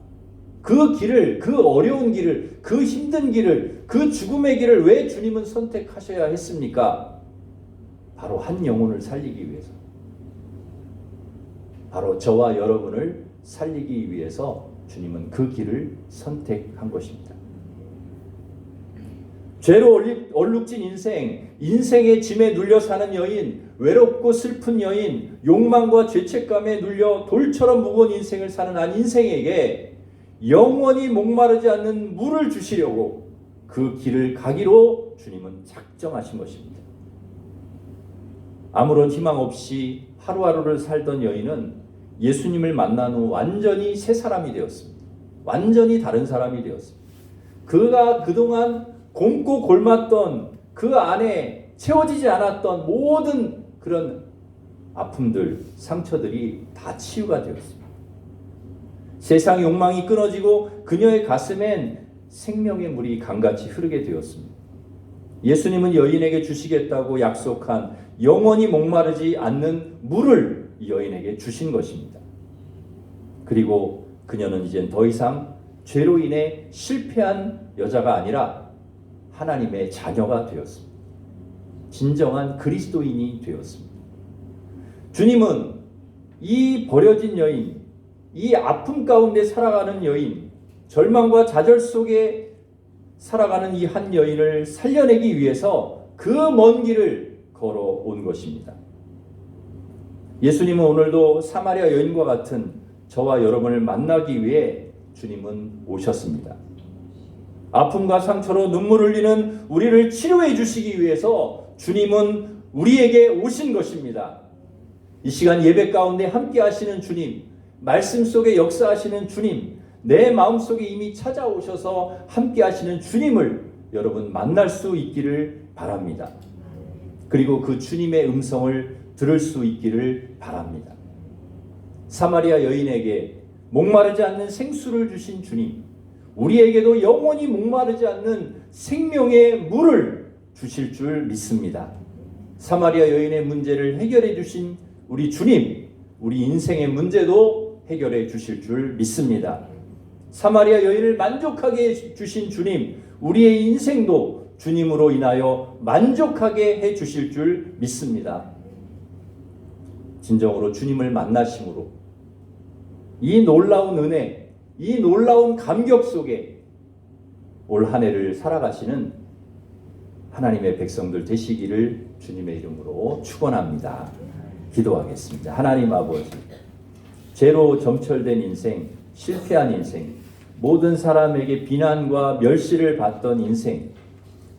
Speaker 1: 그 길을, 그 어려운 길을, 그 힘든 길을, 그 죽음의 길을 왜 주님은 선택하셔야 했습니까? 바로 한 영혼을 살리기 위해서. 바로 저와 여러분을 살리기 위해서 주님은 그 길을 선택한 것입니다. 죄로 얼룩진 인생, 인생의 짐에 눌려 사는 여인, 외롭고 슬픈 여인, 욕망과 죄책감에 눌려 돌처럼 무거운 인생을 사는 한 인생에게 영원히 목마르지 않는 물을 주시려고 그 길을 가기로 주님은 작정하신 것입니다. 아무런 희망 없이 하루하루를 살던 여인은 예수님을 만난 후 완전히 새 사람이 되었습니다. 완전히 다른 사람이 되었습니다. 그가 그동안 곪고 골맞던 그 안에 채워지지 않았던 모든 그런 아픔들, 상처들이 다 치유가 되었습니다. 세상 욕망이 끊어지고 그녀의 가슴엔 생명의 물이 강같이 흐르게 되었습니다. 예수님은 여인에게 주시겠다고 약속한 영원히 목마르지 않는 물을 이 여인에게 주신 것입니다. 그리고 그녀는 이젠 더 이상 죄로 인해 실패한 여자가 아니라 하나님의 자녀가 되었습니다. 진정한 그리스도인이 되었습니다. 주님은 이 버려진 여인, 이 아픔 가운데 살아가는 여인, 절망과 좌절 속에 살아가는 이 한 여인을 살려내기 위해서 그 먼 길을 걸어온 것입니다. 예수님은 오늘도 사마리아 여인과 같은 저와 여러분을 만나기 위해 주님은 오셨습니다. 아픔과 상처로 눈물 흘리는 우리를 치료해 주시기 위해서 주님은 우리에게 오신 것입니다. 이 시간 예배 가운데 함께 하시는 주님, 말씀 속에 역사하시는 주님, 내 마음속에 이미 찾아오셔서 함께 하시는 주님을 여러분 만날 수 있기를 바랍니다. 그리고 그 주님의 음성을 들을 수 있기를 바랍니다. 사마리아 여인에게 목마르지 않는 생수를 주신 주님, 우리에게도 영원히 목마르지 않는 생명의 물을 주실 줄 믿습니다. 사마리아 여인의 문제를 해결해 주신 우리 주님, 우리 인생의 문제도 해결해 주실 줄 믿습니다. 사마리아 여인을 만족하게 해 주신 주님, 우리의 인생도 주님으로 인하여 만족하게 해 주실 줄 믿습니다. 진정으로 주님을 만나심으로 이 놀라운 은혜, 이 놀라운 감격 속에 올 한 해를 살아가시는 하나님의 백성들 되시기를 주님의 이름으로 축원합니다. 기도하겠습니다. 하나님 아버지, 죄로 점철된 인생, 실패한 인생, 모든 사람에게 비난과 멸시를 받던 인생,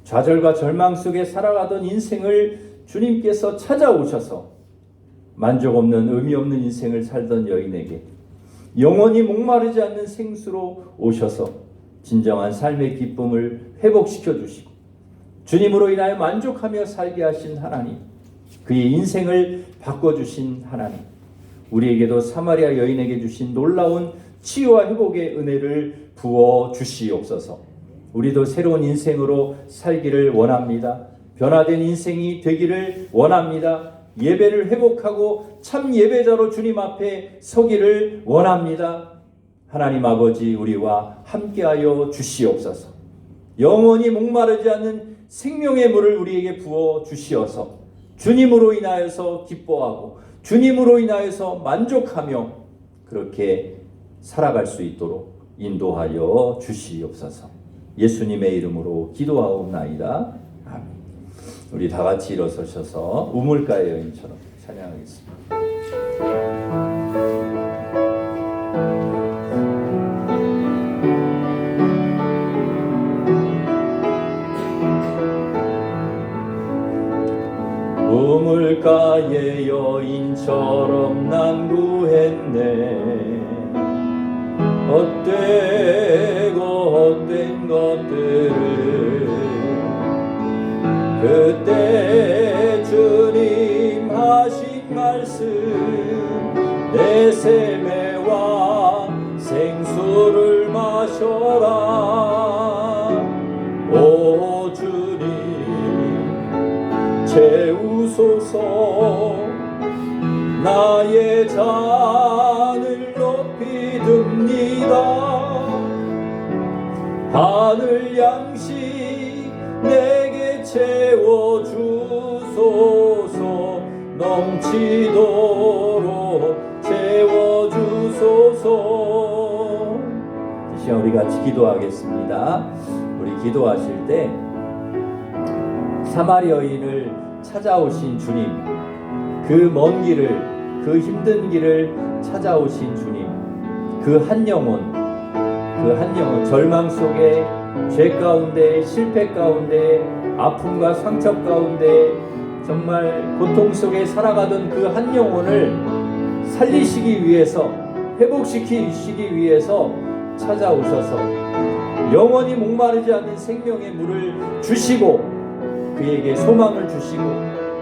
Speaker 1: 좌절과 절망 속에 살아가던 인생을 주님께서 찾아오셔서 만족 없는 의미 없는 인생을 살던 여인에게 영원히 목마르지 않는 생수로 오셔서 진정한 삶의 기쁨을 회복시켜 주시고 주님으로 인하여 만족하며 살게 하신 하나님, 그의 인생을 바꿔주신 하나님, 우리에게도 사마리아 여인에게 주신 놀라운 치유와 회복의 은혜를 부어 주시옵소서. 우리도 새로운 인생으로 살기를 원합니다. 변화된 인생이 되기를 원합니다. 예배를 회복하고 참 예배자로 주님 앞에 서기를 원합니다. 하나님 아버지, 우리와 함께하여 주시옵소서. 영원히 목마르지 않는 생명의 물을 우리에게 부어 주시어서 주님으로 인하여서 기뻐하고 주님으로 인하여서 만족하며 그렇게 살아갈 수 있도록 인도하여 주시옵소서. 예수님의 이름으로 기도하옵나이다. 아멘. 우리 다 같이 일어서셔서 우물가의 여인처럼 찬양하겠습니다. 사마리아의 여인처럼 난구했네. 헛되고 헛된 것들을 그때 주님 하신 말씀, 내 세매와 생수를 마셔라. 오 주님 채우소서. 나의 잔을 높이 듭니다. 하늘 양식 내게 채워주소서. 넘치도록 채워주소서. 이 시간 우리 같이 기도하겠습니다. 우리 기도하실 때 사마리아 여인을 찾아오신 주님, 그 먼 길을, 그 힘든 길을 찾아오신 주님, 그 한 영혼, 절망 속에, 죄 가운데, 실패 가운데, 아픔과 상처 가운데, 정말 고통 속에 살아가던 그 한 영혼을 살리시기 위해서, 회복시키시기 위해서 찾아오셔서 영원히 목마르지 않는 생명의 물을 주시고, 그에게 소망을 주시고,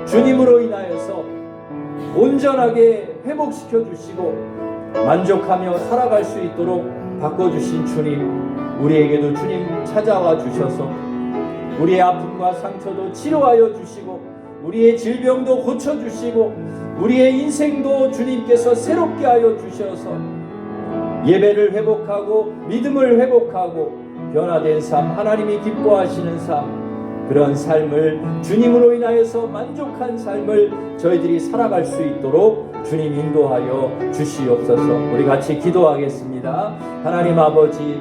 Speaker 1: 주님으로 인하여서 온전하게 회복시켜 주시고 만족하며 살아갈 수 있도록 바꿔주신 주님, 우리에게도 주님 찾아와 주셔서 우리의 아픔과 상처도 치료하여 주시고, 우리의 질병도 고쳐주시고, 우리의 인생도 주님께서 새롭게 하여 주셔서 예배를 회복하고 믿음을 회복하고 변화된 삶, 하나님이 기뻐하시는 삶, 그런 삶을 주님으로 인하여서 만족한 삶을 저희들이 살아갈 수 있도록 주님 인도하여 주시옵소서. 우리 같이 기도하겠습니다. 하나님 아버지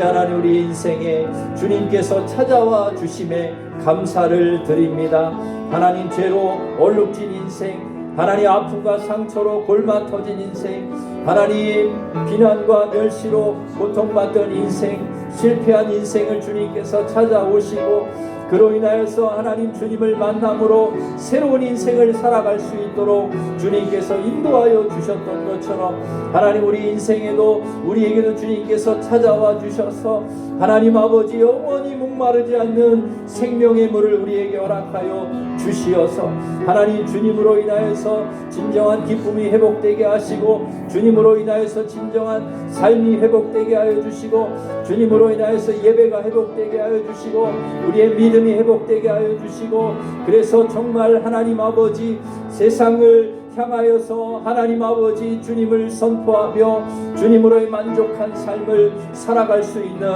Speaker 1: 하나님, 우리 인생에 주님께서 찾아와 주심에 감사를 드립니다. 하나님, 죄로 얼룩진 인생, 하나님 아픔과 상처로 골마 터진 인생, 하나님 비난과 멸시로 고통받던 인생, 실패한 인생을 주님께서 찾아오시고 그로 인하여서 하나님 주님을 만남으로 새로운 인생을 살아갈 수 있도록 주님께서 인도하여 주셨던 것처럼 하나님, 우리 인생에도 우리에게도 주님께서 찾아와 주셔서 하나님 아버지 영원히 목마르지 않는 생명의 물을 우리에게 허락하여 주시어서 하나님, 주님으로 인하여서 진정한 기쁨이 회복되게 하시고, 주님으로 인하여서 진정한 삶이 회복되게 하여 주시고, 주님으로 인하여서 예배가 회복되게 하여 주시고, 우리의 믿음이 회복되게 하여 주시고, 그래서 정말 하나님 아버지 세상을 향하여서 하나님 아버지 주님을 선포하며 주님으로의 만족한 삶을 살아갈 수 있는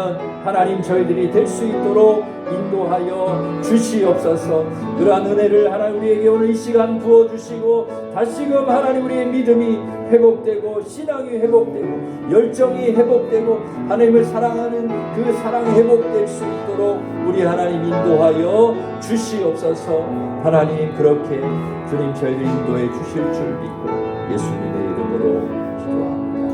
Speaker 1: 하나님 저희들이 될 수 있도록 인도하여 주시옵소서. 그러한 은혜를 하나님 우리에게 오늘 이 시간 부어주시고, 다시금 하나님 우리의 믿음이 회복되고 신앙이 회복되고 열정이 회복되고 하나님을 사랑하는 그 사랑이 회복될 수 있도록 우리 하나님 인도하여 주시옵소서. 하나님, 그렇게 주님 저희를 인도해 주실 줄 믿고 예수님의 이름으로 기도합니다.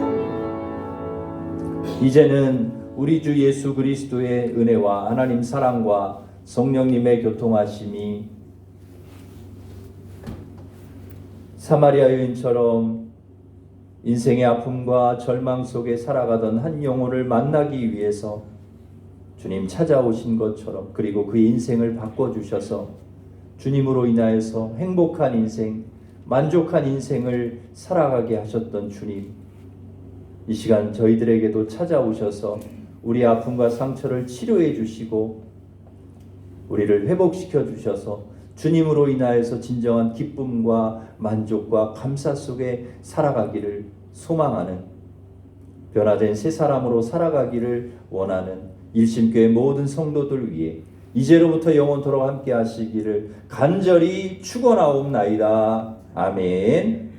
Speaker 1: 이제는 우리 주 예수 그리스도의 은혜와 하나님 사랑과 성령님의 교통하심이 사마리아 여인처럼 인생의 아픔과 절망 속에 살아가던 한 영혼을 만나기 위해서 주님 찾아오신 것처럼, 그리고 그 인생을 바꿔주셔서 주님으로 인하여서 행복한 인생, 만족한 인생을 살아가게 하셨던 주님, 이 시간 저희들에게도 찾아오셔서 우리 아픔과 상처를 치료해 주시고 우리를 회복시켜 주셔서 주님으로 인하여서 진정한 기쁨과 만족과 감사 속에 살아가기를 소망하는, 변화된 새 사람으로 살아가기를 원하는 일심교회 모든 성도들 위해 이제로부터 영원토록 함께 하시기를 간절히 축원하옵나이다. 아멘.